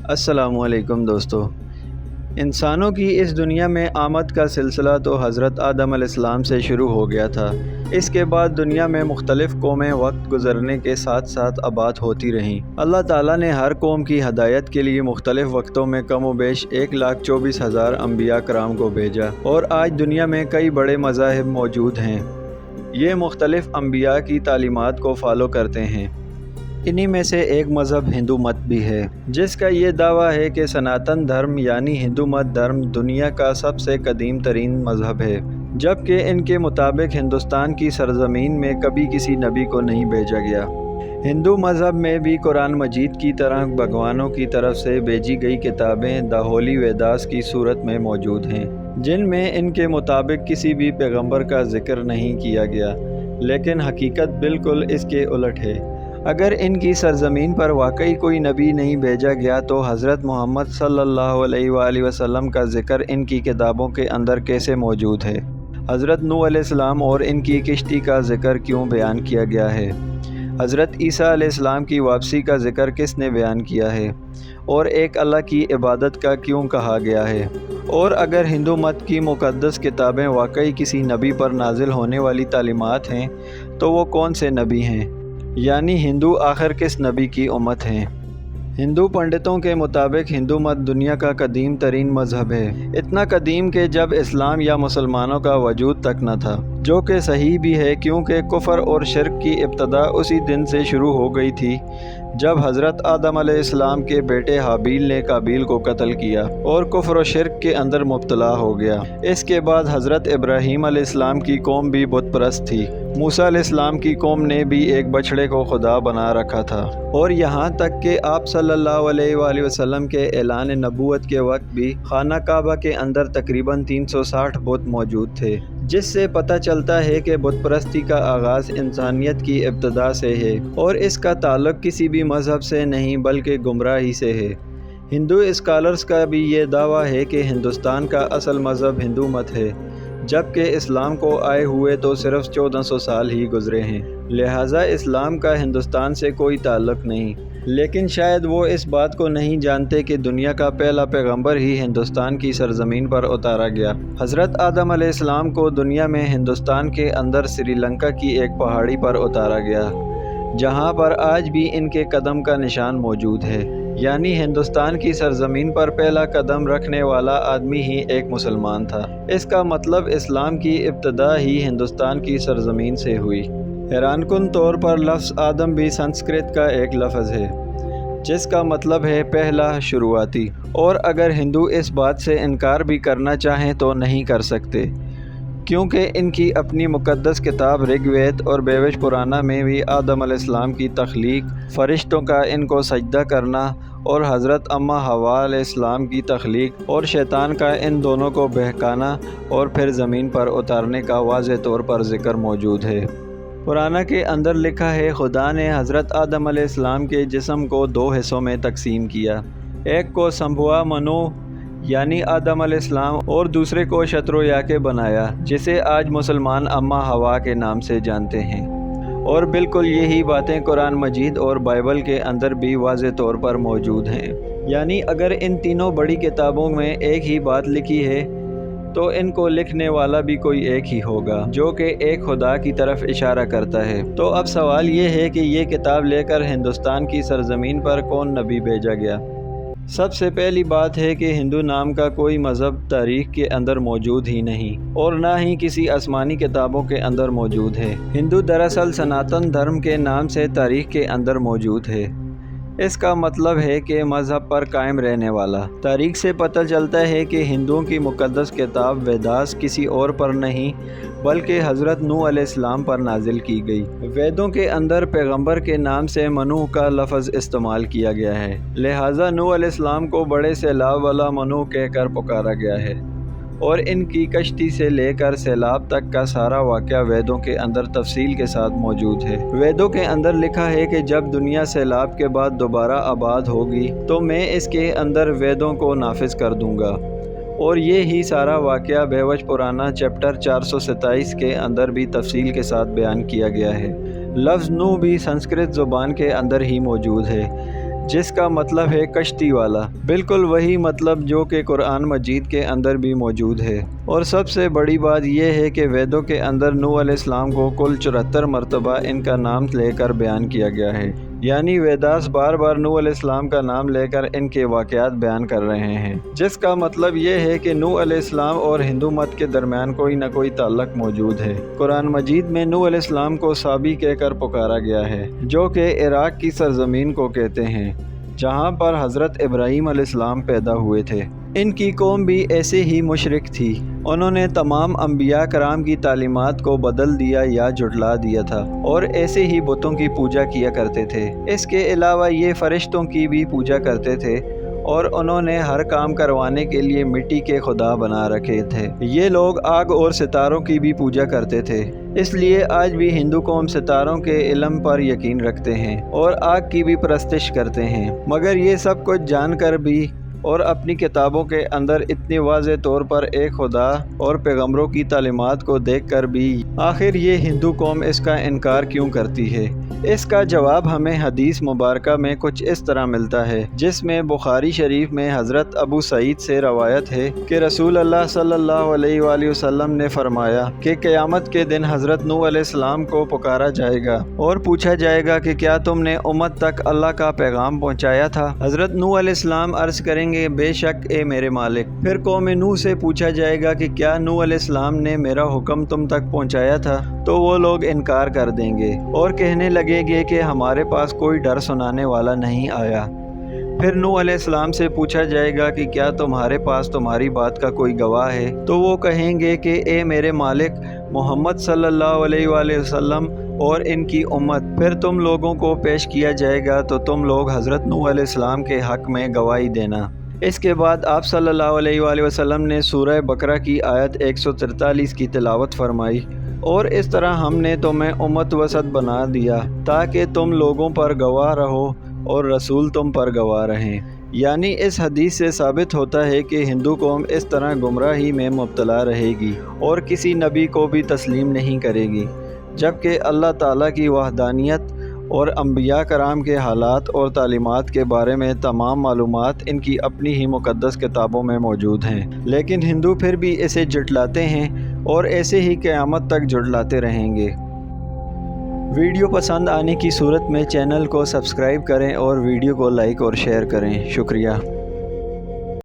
السلام علیکم دوستو۔ انسانوں کی اس دنیا میں آمد کا سلسلہ تو حضرت آدم علیہ السلام سے شروع ہو گیا تھا۔ اس کے بعد دنیا میں مختلف قومیں وقت گزرنے کے ساتھ ساتھ آباد ہوتی رہیں۔ اللہ تعالیٰ نے ہر قوم کی ہدایت کے لیے مختلف وقتوں میں کم و بیش 1,24,000 انبیاء کرام کو بھیجا، اور آج دنیا میں کئی بڑے مذاہب موجود ہیں۔ یہ مختلف انبیاء کی تعلیمات کو فالو کرتے ہیں۔ انہی میں سے ایک مذہب ہندو مت بھی ہے، جس کا یہ دعویٰ ہے کہ سناتن دھرم یعنی ہندو مت دھرم دنیا کا سب سے قدیم ترین مذہب ہے، جبکہ ان کے مطابق ہندوستان کی سرزمین میں کبھی کسی نبی کو نہیں بھیجا گیا۔ ہندو مذہب میں بھی قرآن مجید کی طرح بھگوانوں کی طرف سے بھیجی گئی کتابیں دا ہولی ویداس کی صورت میں موجود ہیں، جن میں ان کے مطابق کسی بھی پیغمبر کا ذکر نہیں کیا گیا، لیکن حقیقت بالکل اس کے الٹ ہے۔ اگر ان کی سرزمین پر واقعی کوئی نبی نہیں بھیجا گیا تو حضرت محمد صلی اللہ علیہ وآلہ وسلم کا ذکر ان کی کتابوں کے اندر کیسے موجود ہے؟ حضرت نوح علیہ السلام اور ان کی کشتی کا ذکر کیوں بیان کیا گیا ہے؟ حضرت عیسیٰ علیہ السلام کی واپسی کا ذکر کس نے بیان کیا ہے؟ اور ایک اللہ کی عبادت کا کیوں کہا گیا ہے؟ اور اگر ہندو مت کی مقدس کتابیں واقعی کسی نبی پر نازل ہونے والی تعلیمات ہیں تو وہ کون سے نبی ہیں؟ یعنی ہندو آخر کس نبی کی امت ہیں؟ ہندو پنڈتوں کے مطابق ہندو مت دنیا کا قدیم ترین مذہب ہے، اتنا قدیم کہ جب اسلام یا مسلمانوں کا وجود تک نہ تھا، جو کہ صحیح بھی ہے کیونکہ کفر اور شرک کی ابتدا اسی دن سے شروع ہو گئی تھی جب حضرت آدم علیہ السلام کے بیٹے حابیل نے قابیل کو قتل کیا اور کفر و شرک کے اندر مبتلا ہو گیا۔ اس کے بعد حضرت ابراہیم علیہ السلام کی قوم بھی بت پرست تھی۔ موسیٰ علیہ السلام کی قوم نے بھی ایک بچڑے کو خدا بنا رکھا تھا، اور یہاں تک کہ آپ صلی اللہ علیہ وآلہ وسلم کے اعلان نبوت کے وقت بھی خانہ کعبہ کے اندر تقریباً 360 بت موجود تھے، جس سے پتہ چلتا ہے کہ بت پرستی کا آغاز انسانیت کی ابتدا سے ہے اور اس کا تعلق کسی بھی مذہب سے نہیں بلکہ گمراہی سے ہے۔ ہندو اسکالرز کا بھی یہ دعویٰ ہے کہ ہندوستان کا اصل مذہب ہندو مت ہے، جبکہ اسلام کو آئے ہوئے تو صرف 1400 سال ہی گزرے ہیں، لہٰذا اسلام کا ہندوستان سے کوئی تعلق نہیں۔ لیکن شاید وہ اس بات کو نہیں جانتے کہ دنیا کا پہلا پیغمبر ہی ہندوستان کی سرزمین پر اتارا گیا۔ حضرت آدم علیہ السلام کو دنیا میں ہندوستان کے اندر سری لنکا کی ایک پہاڑی پر اتارا گیا، جہاں پر آج بھی ان کے قدم کا نشان موجود ہے، یعنی ہندوستان کی سرزمین پر پہلا قدم رکھنے والا آدمی ہی ایک مسلمان تھا۔ اس کا مطلب اسلام کی ابتدا ہی ہندوستان کی سرزمین سے ہوئی۔ حیران کن طور پر لفظ آدم بھی سنسکرت کا ایک لفظ ہے جس کا مطلب ہے پہلا، شروعاتی، اور اگر ہندو اس بات سے انکار بھی کرنا چاہیں تو نہیں کر سکتے، کیونکہ ان کی اپنی مقدس کتاب رگ وید اور بیوش پرانا میں بھی آدم علیہ السلام کی تخلیق، فرشتوں کا ان کو سجدہ کرنا اور حضرت اماں حوا علیہ السلام کی تخلیق اور شیطان کا ان دونوں کو بہکانا اور پھر زمین پر اتارنے کا واضح طور پر ذکر موجود ہے۔ پرانا کے اندر لکھا ہے، خدا نے حضرت آدم علیہ السلام کے جسم کو 2 حصوں میں تقسیم کیا، ایک کو سمبھوا منو یعنی آدم علیہ السلام اور دوسرے کو شترو یاکے بنایا، جسے آج مسلمان اماں حوا کے نام سے جانتے ہیں۔ اور بالکل یہی باتیں قرآن مجید اور بائبل کے اندر بھی واضح طور پر موجود ہیں، یعنی اگر ان تینوں بڑی کتابوں میں ایک ہی بات لکھی ہے تو ان کو لکھنے والا بھی کوئی ایک ہی ہوگا، جو کہ ایک خدا کی طرف اشارہ کرتا ہے۔ تو اب سوال یہ ہے کہ یہ کتاب لے کر ہندوستان کی سرزمین پر کون نبی بھیجا گیا؟ سب سے پہلی بات ہے کہ ہندو نام کا کوئی مذہب تاریخ کے اندر موجود ہی نہیں، اور نہ ہی کسی آسمانی کتابوں کے اندر موجود ہے۔ ہندو دراصل سناتن دھرم کے نام سے تاریخ کے اندر موجود ہے۔ اس کا مطلب ہے کہ مذہب پر قائم رہنے والا۔ تاریخ سے پتہ چلتا ہے کہ ہندوؤں کی مقدس کتاب ویداس کسی اور پر نہیں بلکہ حضرت نوح علیہ السلام پر نازل کی گئی۔ ویدوں کے اندر پیغمبر کے نام سے منو کا لفظ استعمال کیا گیا ہے، لہٰذا نوح علیہ السلام کو بڑے سیلاب والا منو کہہ کر پکارا گیا ہے، اور ان کی کشتی سے لے کر سیلاب تک کا سارا واقعہ ویدوں کے اندر تفصیل کے ساتھ موجود ہے۔ ویدوں کے اندر لکھا ہے کہ جب دنیا سیلاب کے بعد دوبارہ آباد ہوگی تو میں اس کے اندر ویدوں کو نافذ کر دوں گا، اور یہ ہی سارا واقعہ بیوش پرانا چیپٹر 427 کے اندر بھی تفصیل کے ساتھ بیان کیا گیا ہے۔ لفظ نوح بھی سنسکرت زبان کے اندر ہی موجود ہے، جس کا مطلب ہے کشتی والا، بالکل وہی مطلب جو کہ قرآن مجید کے اندر بھی موجود ہے۔ اور سب سے بڑی بات یہ ہے کہ ویدوں کے اندر نوح علیہ السلام کو کل 74 مرتبہ ان کا نام لے کر بیان کیا گیا ہے، یعنی ویداس بار بار نوح علیہ السلام کا نام لے کر ان کے واقعات بیان کر رہے ہیں، جس کا مطلب یہ ہے کہ نوح علیہ السلام اور ہندو مت کے درمیان کوئی نہ کوئی تعلق موجود ہے۔ قرآن مجید میں نوح علیہ السلام کو صابی کہہ کر پکارا گیا ہے، جو کہ عراق کی سرزمین کو کہتے ہیں، جہاں پر حضرت ابراہیم علیہ السلام پیدا ہوئے تھے۔ ان کی قوم بھی ایسے ہی مشرک تھی، انہوں نے تمام انبیاء کرام کی تعلیمات کو بدل دیا یا جھٹلا دیا تھا، اور ایسے ہی بتوں کی پوجا کیا کرتے تھے۔ اس کے علاوہ یہ فرشتوں کی بھی پوجا کرتے تھے، اور انہوں نے ہر کام کروانے کے لیے مٹی کے خدا بنا رکھے تھے۔ یہ لوگ آگ اور ستاروں کی بھی پوجا کرتے تھے، اس لیے آج بھی ہندو قوم ستاروں کے علم پر یقین رکھتے ہیں اور آگ کی بھی پرستش کرتے ہیں۔ مگر یہ سب کچھ جان کر بھی اور اپنی کتابوں کے اندر اتنی واضح طور پر ایک خدا اور پیغمبروں کی تعلیمات کو دیکھ کر بھی آخر یہ ہندو قوم اس کا انکار کیوں کرتی ہے؟ اس کا جواب ہمیں حدیث مبارکہ میں کچھ اس طرح ملتا ہے، جس میں بخاری شریف میں حضرت ابو سعید سے روایت ہے کہ رسول اللہ صلی اللہ علیہ وآلہ وسلم نے فرمایا کہ قیامت کے دن حضرت نوح علیہ السلام کو پکارا جائے گا اور پوچھا جائے گا کہ کیا تم نے امت تک اللہ کا پیغام پہنچایا تھا؟ حضرت نوح علیہ السلام عرض کریں گے بے شک اے میرے مالک۔ پھر قوم نوح سے پوچھا جائے گا کہ کیا نوح علیہ السلام نے میرا حکم تم تک پہنچایا تھا؟ تو وہ لوگ انکار کر دیں گے اور کہنے لگے گے کہ ہمارے پاس کوئی ڈر سنانے والا نہیں آیا۔ پھر نوح علیہ السلام سے پوچھا جائے گا کہ کیا تمہارے پاس تمہاری بات کا کوئی گواہ ہے؟ تو وہ کہیں گے کہ اے میرے مالک، محمد صلی اللہ علیہ وآلہ وسلم اور ان کی امت۔ پھر تم لوگوں کو پیش کیا جائے گا تو تم لوگ حضرت نوح علیہ السلام کے حق میں گواہی دینا۔ اس کے بعد آپ صلی اللہ علیہ وآلہ وسلم نے سورہ بقرہ کی آیت 143 کی تلاوت فرمائی، اور اس طرح ہم نے تمہیں امت وسط بنا دیا تاکہ تم لوگوں پر گواہ رہو اور رسول تم پر گواہ رہیں۔ یعنی اس حدیث سے ثابت ہوتا ہے کہ ہندو قوم اس طرح گمراہی میں مبتلا رہے گی اور کسی نبی کو بھی تسلیم نہیں کرے گی، جبکہ اللہ تعالیٰ کی وحدانیت اور انبیاء کرام کے حالات اور تعلیمات کے بارے میں تمام معلومات ان کی اپنی ہی مقدس کتابوں میں موجود ہیں، لیکن ہندو پھر بھی اسے جھٹلاتے ہیں اور ایسے ہی قیامت تک جھٹلاتے رہیں گے۔ ویڈیو پسند آنے کی صورت میں چینل کو سبسکرائب کریں اور ویڈیو کو لائک اور شیئر کریں۔ شکریہ۔